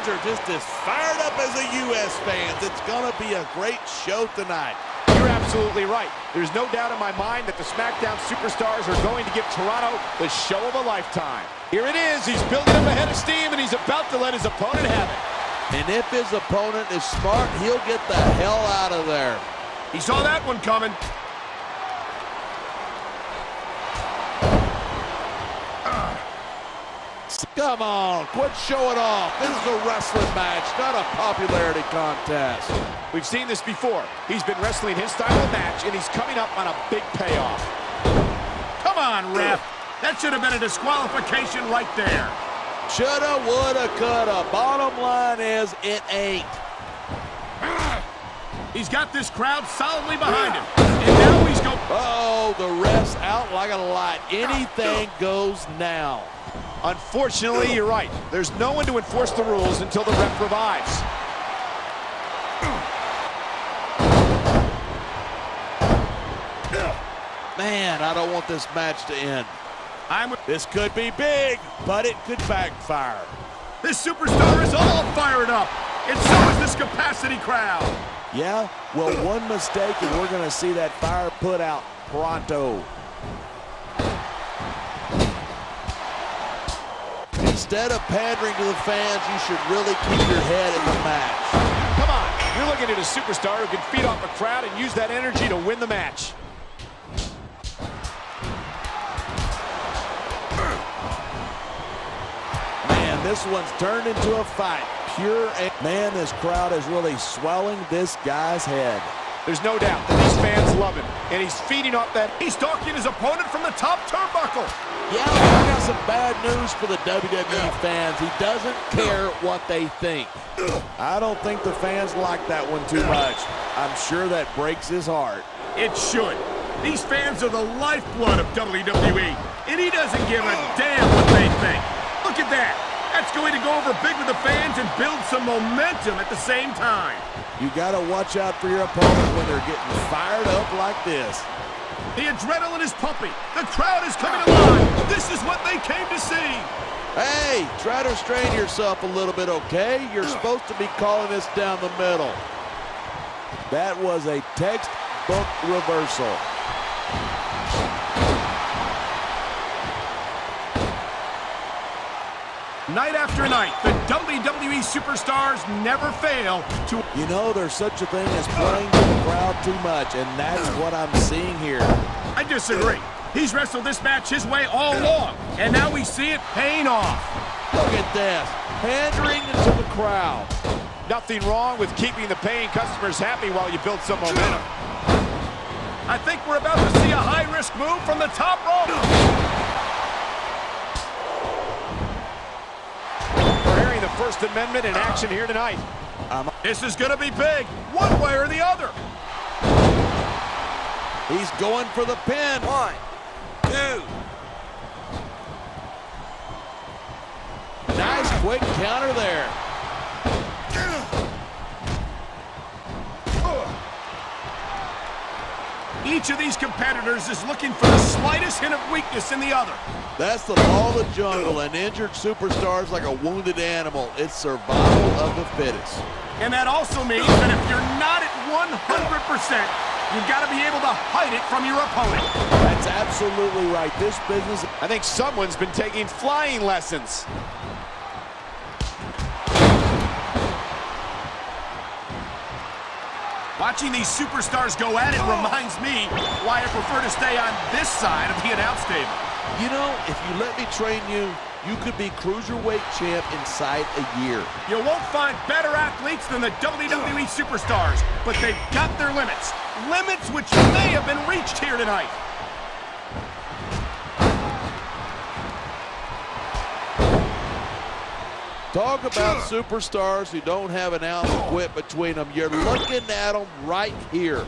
are just as fired up as the U.S. fans. It's going to be a great show tonight. You're absolutely right. There's no doubt in my mind that the SmackDown Superstars are going to give Toronto the show of a lifetime. Here it is. He's building up a head of steam, and he's about to let his opponent have it. And if his opponent is smart, he'll get the hell out of there. He saw that one coming. Come on, quit showing off. This is a wrestling match, not a popularity contest. We've seen this before. He's been wrestling his style of match, and he's coming up on a big payoff. Come on, ref. That should have been a disqualification right there. Shoulda, woulda, coulda. Bottom line is, it ain't. He's got this crowd solidly behind him. And now he's going... Oh, the ref's out like a light. Anything goes now. Unfortunately, you're right. There's no one to enforce the rules until the ref revives. Man, I don't want this match to end. This could be big, but it could backfire. This superstar is all fired up, and so is this capacity crowd. Yeah? Well, one mistake, and we're going to see that fire put out pronto. Instead of pandering to the fans, you should really keep your head in the match. Come on, you're looking at a superstar who can feed off a crowd and use that energy to win the match. Man, this one's turned into a fight. Man, this crowd is really swelling this guy's head. There's no doubt that these fans love him, and he's feeding off that. He's stalking his opponent from the top turnbuckle. Yeah, I got some bad news for the WWE fans. He doesn't care what they think. I don't think the fans like that one too much. I'm sure that breaks his heart. It should. These fans are the lifeblood of WWE, and he doesn't give a damn what they think. Look at that. That's going to go over big with the fans and build some momentum at the same time. You got to watch out for your opponent when they're getting fired up like this. The adrenaline is pumping. The crowd is coming alive. This is what they came to see. Hey, try to restrain yourself a little bit, okay? You're supposed to be calling this down the middle. That was a textbook reversal. Night after night, the WWE superstars never fail to... You know, there's such a thing as playing to the crowd too much, and that's what I'm seeing here. I disagree. He's wrestled this match his way all along, and now we see it paying off. Look at this, pandering into the crowd. Nothing wrong with keeping the paying customers happy while you build some momentum. I think we're about to see a high-risk move from the top rope. The First Amendment in action here tonight. This is going to be big, one way or the other. He's going for the pin. 1, 2. Nice quick counter there. Each of these competitors is looking for the slightest hint of weakness in the other. That's the law of the jungle, and injured superstars like a wounded animal. It's survival of the fittest. And that also means that if you're not at 100%, you've got to be able to hide it from your opponent. That's absolutely right. This business... I think someone's been taking flying lessons. Watching these superstars go at it reminds me why I prefer to stay on this side of the announce table. You know, if you let me train you, you could be cruiserweight champ inside a year. You won't find better athletes than the WWE superstars, but they've got their limits. Limits which may have been reached here tonight. Talk about superstars who don't have an ounce of quit between them. You're looking at them right here.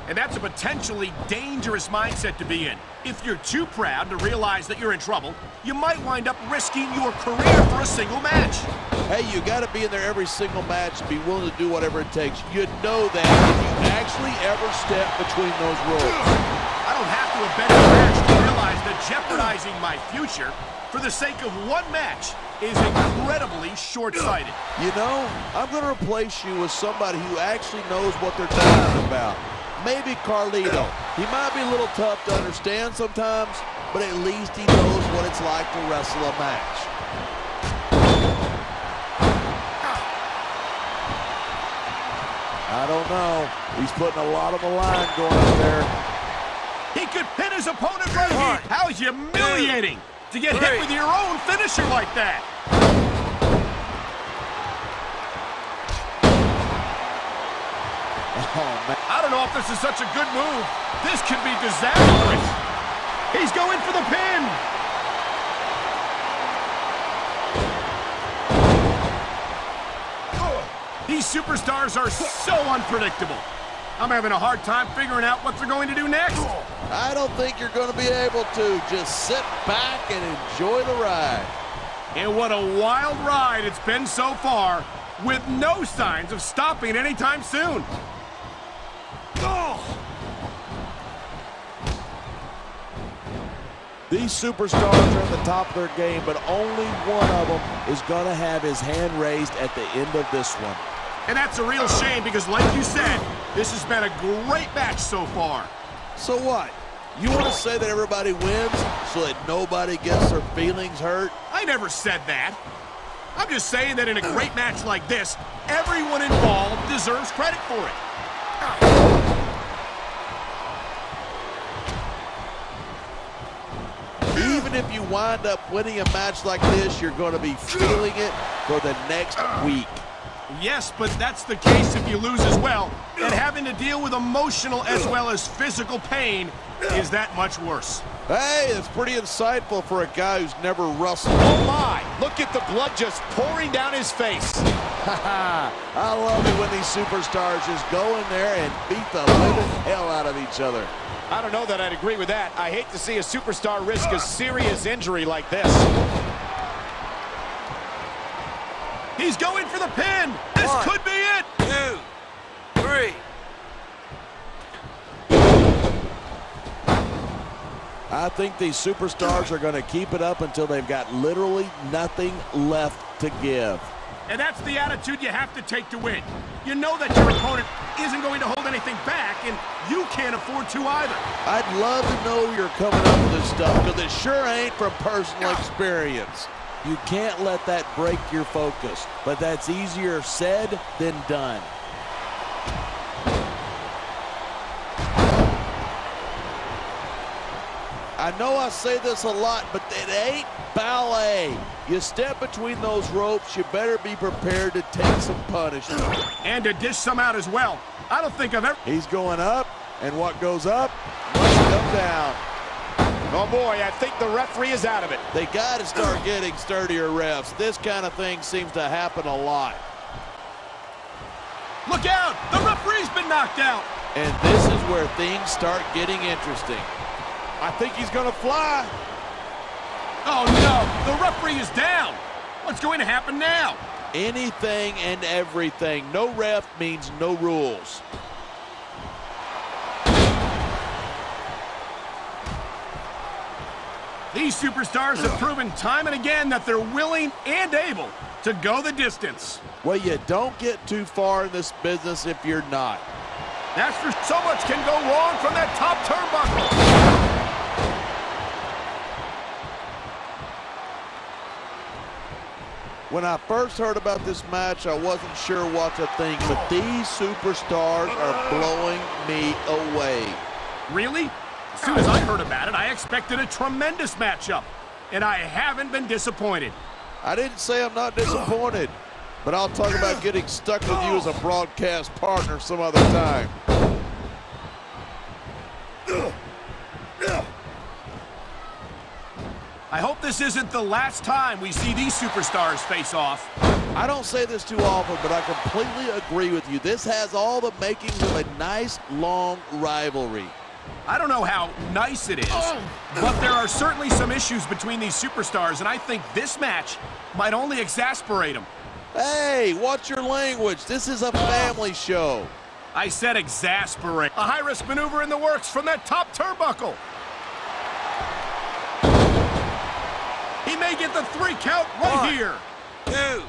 And that's a potentially dangerous mindset to be in. If you're too proud to realize that you're in trouble, you might wind up risking your career for a single match. Hey, you got to be in there every single match and be willing to do whatever it takes. You know that if you actually ever step between those rules. I don't have to have been in a match to realize that jeopardizing my future for the sake of one match is incredibly short-sighted. You know, I'm going to replace you with somebody who actually knows what they're talking about. Maybe Carlito. He might be a little tough to understand sometimes, but at least he knows what it's like to wrestle a match. I don't know. He's putting a lot on the line going up there. He could pin his opponent right here. How humiliating to get hit with your own finisher like that. Oh, man. I don't know if this is such a good move. This could be disastrous. He's going for the pin. These superstars are so unpredictable. I'm having a hard time figuring out what they're going to do next. I don't think you're going to be able to. Just sit back and enjoy the ride. And what a wild ride it's been so far, with no signs of stopping anytime soon. These superstars are at the top of their game, but only one of them is going to have his hand raised at the end of this one. And that's a real shame because, like you said, this has been a great match so far. So what? You want to say that everybody wins so that nobody gets their feelings hurt? I never said that. I'm just saying that in a great match like this, everyone involved deserves credit for it. Even if you wind up winning a match like this, you're going to be feeling it for the next week. Yes, but that's the case if you lose as well. And having to deal with emotional as well as physical pain is that much worse. Hey, it's pretty insightful for a guy who's never wrestled. Oh my, look at the blood just pouring down his face. I love it when these superstars just go in there and beat the living hell out of each other. I don't know that I'd agree with that. I hate to see a superstar risk a serious injury like this. He's going for the pin. This could be it. 2, 3. I think these superstars are going to keep it up until they've got literally nothing left to give. And that's the attitude you have to take to win. You know that your opponent isn't going to hold anything back, and you can't afford to either. I'd love to know you're coming up with this stuff, because it sure ain't from personal experience. You can't let that break your focus, but that's easier said than done. I know I say this a lot, but it ain't ballet. You step between those ropes, you better be prepared to take some punishment. And to dish some out as well. I don't think I've ever... He's going up, and what goes up must come down. Oh boy, I think the referee is out of it. They got to start getting sturdier refs. This kind of thing seems to happen a lot. Look out! The referee's been knocked out! And this is where things start getting interesting. I think he's going to fly. Oh no! The referee is down! What's going to happen now? Anything and everything. No ref means no rules. These superstars have proven time and again that they're willing and able to go the distance. Well, you don't get too far in this business if you're not. That's for so much can go wrong from that top turnbuckle. When I first heard about this match, I wasn't sure what to think, but these superstars are blowing me away. Really? As soon as I heard about it, I expected a tremendous matchup, and I haven't been disappointed. I didn't say I'm not disappointed, but I'll talk about getting stuck with you as a broadcast partner some other time. I hope this isn't the last time we see these superstars face off. I don't say this too often, but I completely agree with you. This has all the makings of a nice, long rivalry. I don't know how nice it is, but there are certainly some issues between these superstars, and I think this match might only exasperate them. Hey, watch your language. This is a family show. I said exasperate. A high-risk maneuver in the works from that top turnbuckle. He may get the 3 count right One. here. 2.